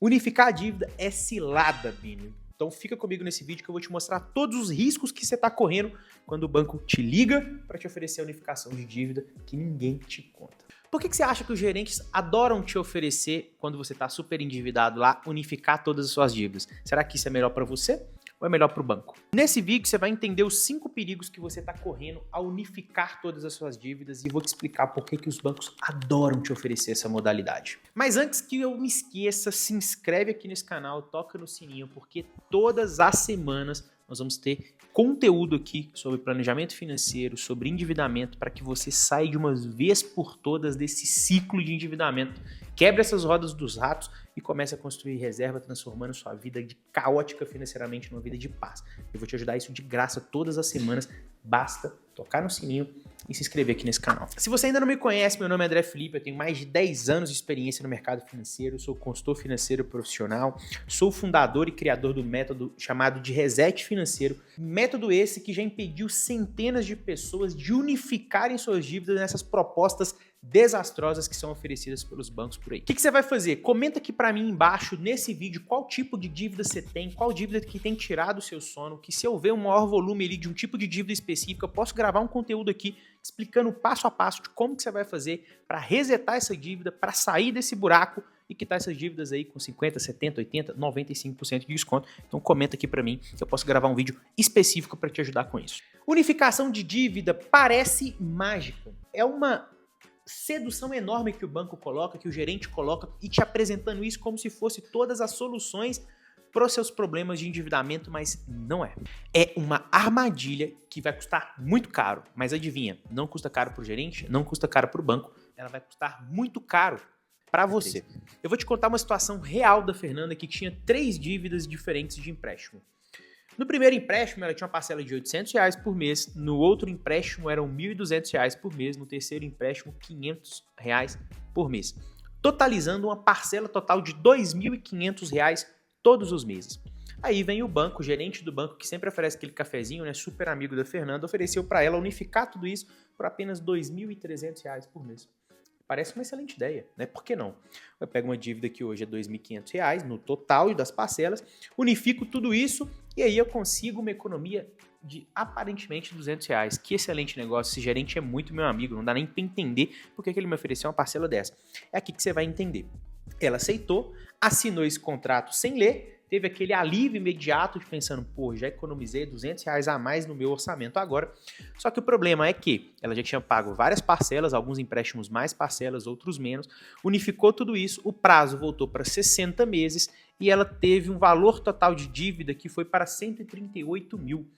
Unificar a dívida é cilada, Bini. Então fica comigo nesse vídeo que eu vou te mostrar todos os riscos que você está correndo quando o banco te liga para te oferecer a unificação de dívida que ninguém te conta. Por que você acha que os gerentes adoram te oferecer, quando você está super endividado lá, unificar todas as suas dívidas? Será que isso é melhor para você ou é melhor para o banco? Nesse vídeo você vai entender os 5 perigos que você está correndo ao unificar todas as suas dívidas e vou te explicar por que os bancos adoram te oferecer essa modalidade. Mas antes que eu me esqueça, se inscreve aqui nesse canal, toca no sininho, porque todas as semanas nós vamos ter conteúdo aqui sobre planejamento financeiro, sobre endividamento, para que você saia de uma vez por todas desse ciclo de endividamento, quebre essas rodas dos ratos e comece a construir reserva, transformando sua vida de caótica financeiramente numa vida de paz. Eu vou te ajudar isso de graça todas as semanas, basta tocar no sininho e se inscrever aqui nesse canal. Se você ainda não me conhece, meu nome é André Felipe, eu tenho mais de 10 anos de experiência no mercado financeiro, sou consultor financeiro profissional, sou fundador e criador do método chamado de Reset Financeiro, método esse que já impediu centenas de pessoas de unificarem suas dívidas nessas propostas desastrosas que são oferecidas pelos bancos por aí. O que você vai fazer? Comenta aqui para mim embaixo nesse vídeo qual tipo de dívida você tem, qual dívida que tem tirado o seu sono, que se eu ver um maior volume ali de um tipo de dívida específica, eu posso gravar um conteúdo aqui explicando passo a passo de como que você vai fazer para resetar essa dívida, para sair desse buraco e quitar essas dívidas aí com 50, 70, 80, 95% de desconto. Então comenta aqui para mim que eu posso gravar um vídeo específico para te ajudar com isso. Unificação de dívida parece mágica. É uma sedução enorme que o banco coloca, que o gerente coloca e te apresentando isso como se fosse todas as soluções para os seus problemas de endividamento, mas não é. É uma armadilha que vai custar muito caro, mas adivinha, não custa caro para o gerente, não custa caro para o banco, ela vai custar muito caro para você. Eu vou te contar uma situação real da Fernanda que tinha 3 dívidas diferentes de empréstimo. No primeiro empréstimo, ela tinha uma parcela de R$800 por mês, no outro empréstimo eram R$1.200 por mês, no terceiro empréstimo R$500 por mês, totalizando uma parcela total de R$2.500 todos os meses. Aí vem o banco, o gerente do banco, que sempre oferece aquele cafezinho, né, super amigo da Fernanda, ofereceu para ela unificar tudo isso por apenas R$2.300 por mês. Parece uma excelente ideia, né? Por que não? Eu pego uma dívida que hoje é R$2.500 no total das parcelas, unifico tudo isso e aí eu consigo uma economia de aparentemente R$200. Que excelente negócio, esse gerente é muito meu amigo, não dá nem para entender porque que ele me ofereceu uma parcela dessa. É aqui que você vai entender. Ela aceitou, assinou esse contrato sem ler, teve aquele alívio imediato de pensando, pô, já economizei R$200 a mais no meu orçamento agora. Só que o problema é que ela já tinha pago várias parcelas, alguns empréstimos mais parcelas, outros menos, unificou tudo isso, o prazo voltou para 60 meses e ela teve um valor total de dívida que foi para 138 mil.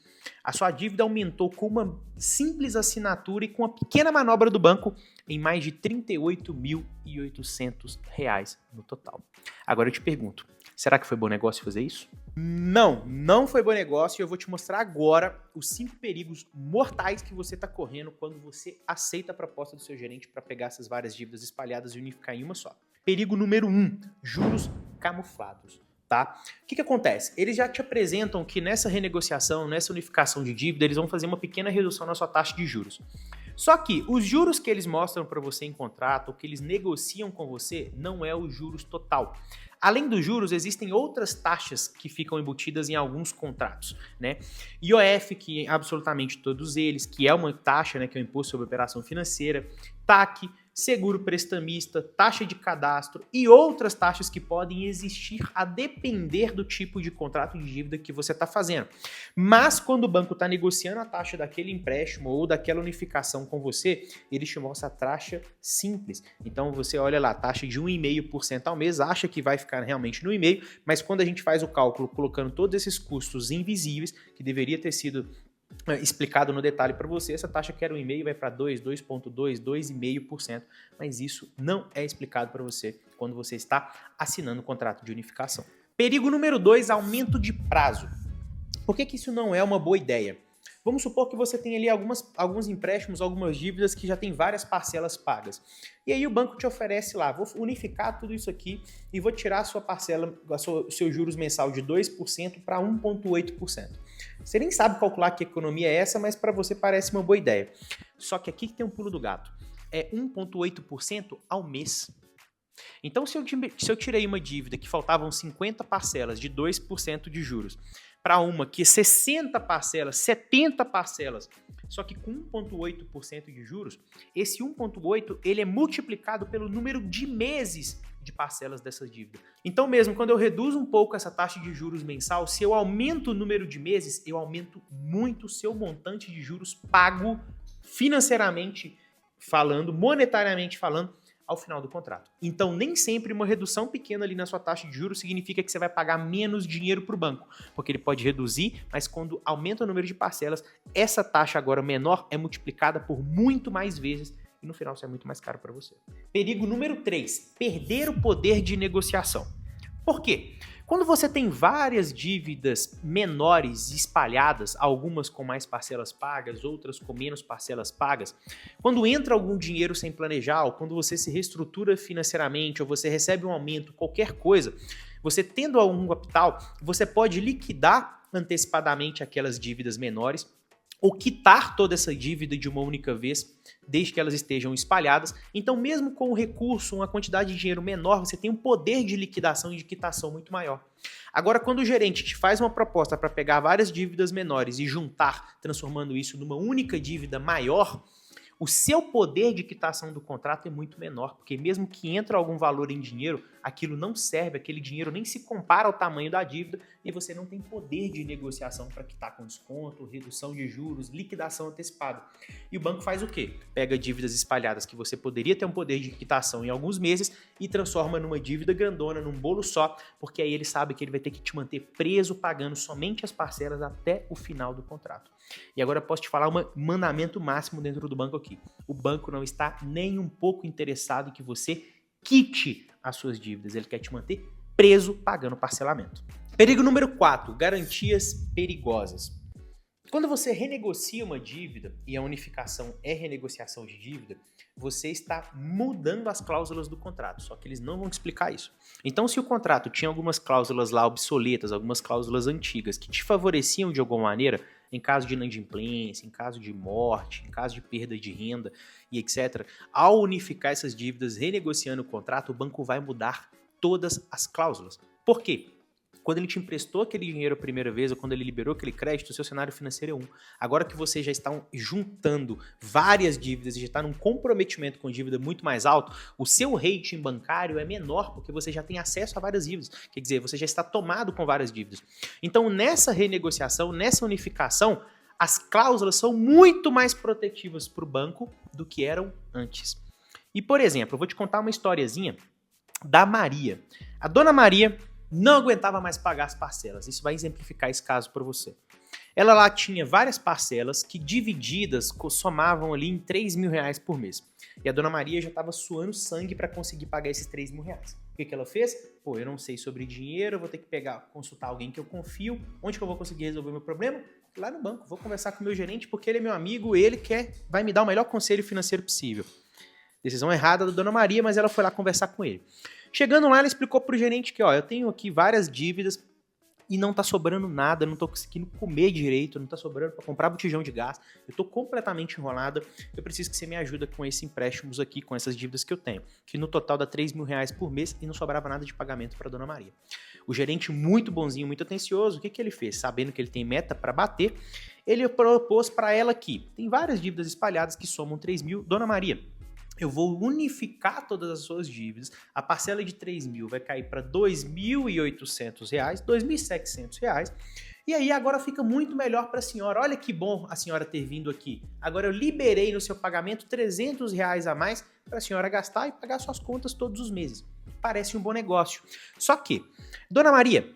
A sua dívida aumentou com uma simples assinatura e com uma pequena manobra do banco em mais de R$38.800 no total. Agora eu te pergunto, será que foi bom negócio fazer isso? Não, não foi bom negócio e eu vou te mostrar agora os 5 perigos mortais que você está correndo quando você aceita a proposta do seu gerente para pegar essas várias dívidas espalhadas e unificar em uma só. Perigo número 1, juros camuflados. Tá? O que acontece? Eles já te apresentam que nessa renegociação, nessa unificação de dívida, eles vão fazer uma pequena redução na sua taxa de juros. Só que os juros que eles mostram para você em contrato, ou que eles negociam com você, não é o juros total. Além dos juros, existem outras taxas que ficam embutidas em alguns contratos, né? IOF, que é absolutamente todos eles, que é uma taxa, né, que é o Imposto sobre Operação Financeira, TAC, seguro prestamista, taxa de cadastro e outras taxas que podem existir a depender do tipo de contrato de dívida que você está fazendo. Mas quando o banco está negociando a taxa daquele empréstimo ou daquela unificação com você, ele te mostra a taxa simples. Então você olha lá, taxa de 1,5% ao mês, acha que vai ficar realmente no 1,5%, mas quando a gente faz o cálculo colocando todos esses custos invisíveis, que deveria ter sido explicado no detalhe para você, essa taxa que era 1,5% vai para 2, 2,2%, 2,5%, mas isso não é explicado para você quando você está assinando o contrato de unificação. Perigo número 2, aumento de prazo. Por que isso não é uma boa ideia? Vamos supor que você tem ali alguns empréstimos, algumas dívidas que já tem várias parcelas pagas. E aí o banco te oferece lá, vou unificar tudo isso aqui e vou tirar a sua parcela, o seu juros mensal de 2% para 1,8%. Você nem sabe calcular que economia é essa, mas para você parece uma boa ideia. Só que aqui que tem um pulo do gato. É 1,8% ao mês. Então, se eu tirei uma dívida que faltavam 50 parcelas de 2% de juros para uma que 60 parcelas, 70 parcelas, só que com 1,8% de juros, esse 1,8% ele é multiplicado pelo número de meses de parcelas dessa dívida. Então mesmo, quando eu reduzo um pouco essa taxa de juros mensal, se eu aumento o número de meses, eu aumento muito o seu montante de juros pago financeiramente falando, monetariamente falando, ao final do contrato. Então, nem sempre uma redução pequena ali na sua taxa de juros significa que você vai pagar menos dinheiro para o banco, porque ele pode reduzir, mas quando aumenta o número de parcelas, essa taxa agora menor é multiplicada por muito mais vezes e no final isso é muito mais caro para você. Perigo número 3, perder o poder de negociação. Por quê? Quando você tem várias dívidas menores espalhadas, algumas com mais parcelas pagas, outras com menos parcelas pagas, quando entra algum dinheiro sem planejar, ou quando você se reestrutura financeiramente, ou você recebe um aumento, qualquer coisa, você tendo algum capital, você pode liquidar antecipadamente aquelas dívidas menores, ou quitar toda essa dívida de uma única vez, desde que elas estejam espalhadas. Então, mesmo com o recurso, uma quantidade de dinheiro menor, você tem um poder de liquidação e de quitação muito maior. Agora, quando o gerente te faz uma proposta para pegar várias dívidas menores e juntar, transformando isso numa única dívida maior, o seu poder de quitação do contrato é muito menor, porque mesmo que entre algum valor em dinheiro, aquilo não serve, aquele dinheiro nem se compara ao tamanho da dívida e você não tem poder de negociação para quitar com desconto, redução de juros, liquidação antecipada. E o banco faz o quê? Pega dívidas espalhadas que você poderia ter um poder de quitação em alguns meses e transforma numa dívida grandona, num bolo só, porque aí ele sabe que ele vai ter que te manter preso pagando somente as parcelas até o final do contrato. E agora eu posso te falar um mandamento máximo dentro do banco aqui. O banco não está nem um pouco interessado em que você quite as suas dívidas. Ele quer te manter preso pagando parcelamento. Perigo número 4, garantias perigosas. Quando você renegocia uma dívida, e a unificação é renegociação de dívida, você está mudando as cláusulas do contrato, só que eles não vão te explicar isso. Então, se o contrato tinha algumas cláusulas lá obsoletas, algumas cláusulas antigas que te favoreciam de alguma maneira, em caso de inadimplência, em caso de morte, em caso de perda de renda e etc., ao unificar essas dívidas, renegociando o contrato, o banco vai mudar todas as cláusulas. Por quê? Quando ele te emprestou aquele dinheiro a primeira vez, ou quando ele liberou aquele crédito, o seu cenário financeiro é um. Agora que você já está juntando várias dívidas e já está num comprometimento com dívida muito mais alto, o seu rating bancário é menor, porque você já tem acesso a várias dívidas. Quer dizer, você já está tomado com várias dívidas. Então, nessa renegociação, nessa unificação, as cláusulas são muito mais protetivas para o banco do que eram antes. E, por exemplo, eu vou te contar uma historiazinha da Maria. A dona Maria não aguentava mais pagar as parcelas. Isso vai exemplificar esse caso para você. Ela lá tinha várias parcelas que divididas somavam ali em R$3.000 por mês. E a dona Maria já estava suando sangue para conseguir pagar esses R$3.000. O que ela fez? Pô, eu não sei sobre dinheiro, eu vou ter que consultar alguém que eu confio. Onde que eu vou conseguir resolver o meu problema? Lá no banco. Vou conversar com o meu gerente porque ele é meu amigo, ele vai me dar o melhor conselho financeiro possível. Decisão errada da dona Maria, mas ela foi lá conversar com ele. Chegando lá, ela explicou pro gerente que, eu tenho aqui várias dívidas e não tá sobrando nada, não tô conseguindo comer direito, não tá sobrando para comprar botijão de gás, eu tô completamente enrolada, eu preciso que você me ajude com esses empréstimos aqui, com essas dívidas que eu tenho, que no total dá R$3.000 por mês e não sobrava nada de pagamento para dona Maria. O gerente, muito bonzinho, muito atencioso, o que ele fez? Sabendo que ele tem meta para bater, ele propôs para ela que tem várias dívidas espalhadas que somam R$3.000, dona Maria, eu vou unificar todas as suas dívidas, a parcela de R$3.000 vai cair para R$2.800, R$2.700, e aí agora fica muito melhor para a senhora. Olha que bom a senhora ter vindo aqui. Agora eu liberei no seu pagamento R$300 a mais para a senhora gastar e pagar suas contas todos os meses. Parece um bom negócio. Só que, dona Maria,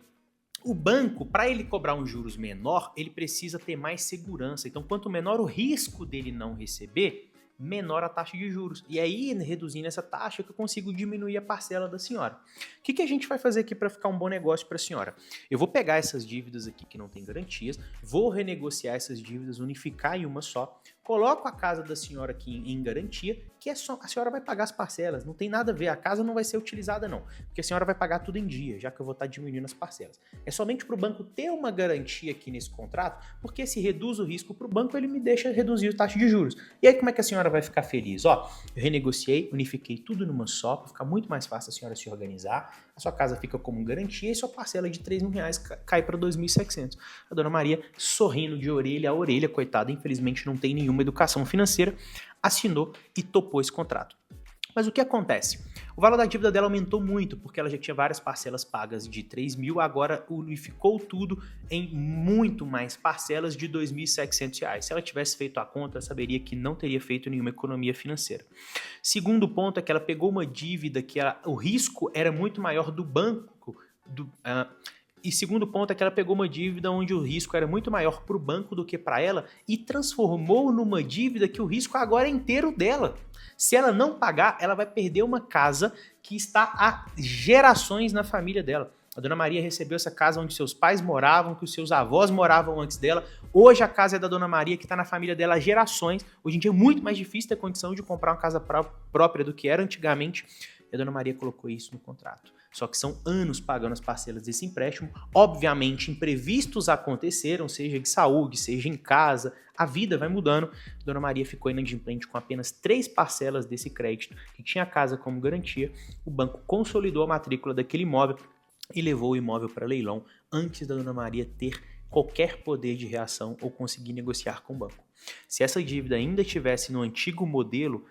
o banco, para ele cobrar um juros menor, ele precisa ter mais segurança. Então, quanto menor o risco dele não receber, menor a taxa de juros. E aí, reduzindo essa taxa, que eu consigo diminuir a parcela da senhora. O que a gente vai fazer aqui para ficar um bom negócio para a senhora? Eu vou pegar essas dívidas aqui que não tem garantias, vou renegociar essas dívidas, unificar em uma só, coloco a casa da senhora aqui em garantia, que é só a senhora vai pagar as parcelas, não tem nada a ver, a casa não vai ser utilizada não, porque a senhora vai pagar tudo em dia, já que eu vou estar diminuindo as parcelas. É somente para o banco ter uma garantia aqui nesse contrato, porque se reduz o risco para o banco, ele me deixa reduzir a taxa de juros. E aí como é que a senhora vai ficar feliz? Ó, eu renegociei, unifiquei tudo numa só, para ficar muito mais fácil a senhora se organizar, a sua casa fica como garantia e sua parcela de R$3.000 cai para R$2.700. A dona Maria, sorrindo de orelha a orelha, coitada, infelizmente não tem nenhuma educação financeira, assinou e topou esse contrato. Mas o que acontece? O valor da dívida dela aumentou muito, porque ela já tinha várias parcelas pagas de R$3.000, agora unificou tudo em muito mais parcelas de R$2.700. Se ela tivesse feito a conta, saberia que não teria feito nenhuma economia financeira. Segundo ponto é que ela pegou uma dívida que o risco era muito maior do banco, e segundo ponto é que ela pegou uma dívida onde o risco era muito maior para o banco do que para ela e transformou numa dívida que o risco agora é inteiro dela. Se ela não pagar, ela vai perder uma casa que está há gerações na família dela. A dona Maria recebeu essa casa onde seus pais moravam, que os seus avós moravam antes dela. Hoje a casa é da dona Maria, que está na família dela há gerações. Hoje em dia é muito mais difícil ter condição de comprar uma casa própria do que era antigamente. E a dona Maria colocou isso no contrato. Só que são anos pagando as parcelas desse empréstimo. Obviamente, imprevistos aconteceram, seja de saúde, seja em casa. A vida vai mudando. A dona Maria ficou inadimplente com apenas 3 parcelas desse crédito, que tinha a casa como garantia. O banco consolidou a matrícula daquele imóvel e levou o imóvel para leilão antes da dona Maria ter qualquer poder de reação ou conseguir negociar com o banco. Se essa dívida ainda estivesse no antigo modelo,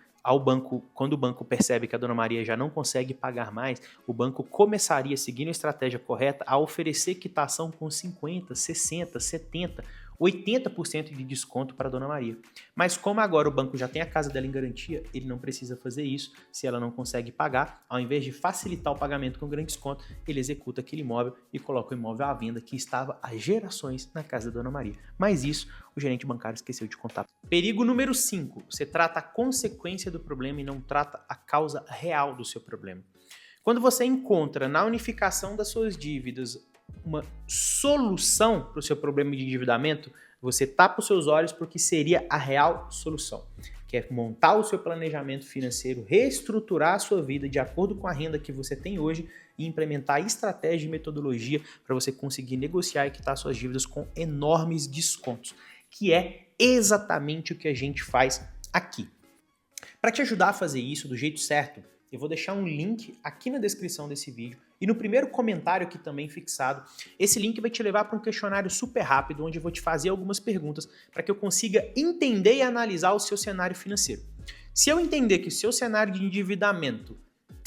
quando o banco percebe que a dona Maria já não consegue pagar mais, o banco começaria, seguindo a estratégia correta, a oferecer quitação com 50%, 60%, 70%, 80% de desconto para a dona Maria. Mas como agora o banco já tem a casa dela em garantia, ele não precisa fazer isso. Se ela não consegue pagar, ao invés de facilitar o pagamento com grande desconto, ele executa aquele imóvel e coloca o imóvel à venda que estava há gerações na casa da dona Maria. Mas isso o gerente bancário esqueceu de contar. Perigo número 5. Você trata a consequência do problema e não trata a causa real do seu problema. Quando você encontra na unificação das suas dívidas uma solução para o seu problema de endividamento, você tapa os seus olhos porque seria a real solução, que é montar o seu planejamento financeiro, reestruturar a sua vida de acordo com a renda que você tem hoje e implementar estratégia e metodologia para você conseguir negociar e quitar suas dívidas com enormes descontos, que é exatamente o que a gente faz aqui. Para te ajudar a fazer isso do jeito certo, eu vou deixar um link aqui na descrição desse vídeo e no primeiro comentário aqui também fixado. Esse link vai te levar para um questionário super rápido, onde eu vou te fazer algumas perguntas para que eu consiga entender e analisar o seu cenário financeiro. Se eu entender que o seu cenário de endividamento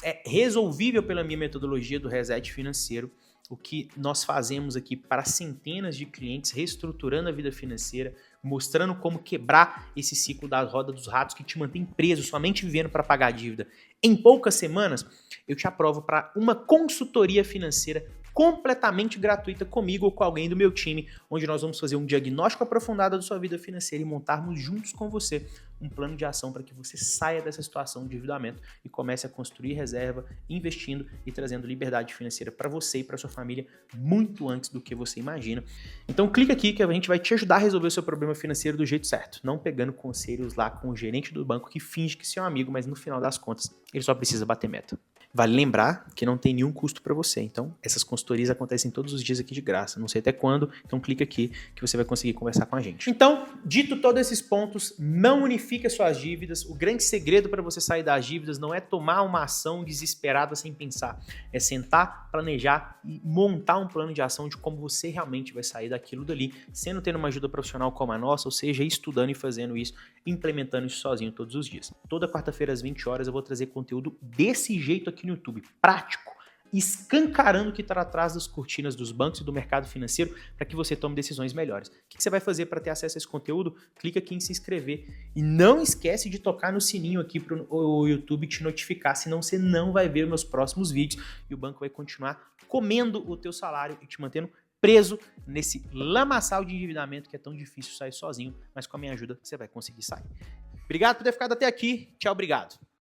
é resolvível pela minha metodologia do Reset Financeiro, o que nós fazemos aqui para centenas de clientes, reestruturando a vida financeira, mostrando como quebrar esse ciclo da roda dos ratos que te mantém preso, somente vivendo para pagar a dívida. Em poucas semanas, eu te aprovo para uma consultoria financeira completamente gratuita comigo ou com alguém do meu time, onde nós vamos fazer um diagnóstico aprofundado da sua vida financeira e montarmos juntos com você um plano de ação para que você saia dessa situação de endividamento e comece a construir reserva, investindo e trazendo liberdade financeira para você e para sua família muito antes do que você imagina. Então clica aqui que a gente vai te ajudar a resolver o seu problema financeiro do jeito certo, não pegando conselhos lá com o gerente do banco que finge que é seu amigo, mas no final das contas ele só precisa bater meta. Vale lembrar que não tem nenhum custo para você, então essas consultorias acontecem todos os dias aqui de graça, não sei até quando, então clica aqui que você vai conseguir conversar com a gente. Então, dito todos esses pontos, não unifique as suas dívidas, o grande segredo para você sair das dívidas não é tomar uma ação desesperada sem pensar, é sentar, planejar e montar um plano de ação de como você realmente vai sair daquilo dali, sendo tendo uma ajuda profissional como a nossa, ou seja, estudando e fazendo isso, implementando isso sozinho todos os dias. Toda quarta-feira às 20 horas eu vou trazer conteúdo desse jeito aqui no YouTube, prático, escancarando o que está atrás das cortinas dos bancos e do mercado financeiro para que você tome decisões melhores. O que você vai fazer para ter acesso a esse conteúdo? Clica aqui em se inscrever e não esquece de tocar no sininho aqui para o YouTube te notificar, senão você não vai ver meus próximos vídeos e o banco vai continuar comendo o teu salário e te mantendo preso nesse lamaçal de endividamento que é tão difícil sair sozinho, mas com a minha ajuda você vai conseguir sair. Obrigado por ter ficado até aqui. Tchau, obrigado.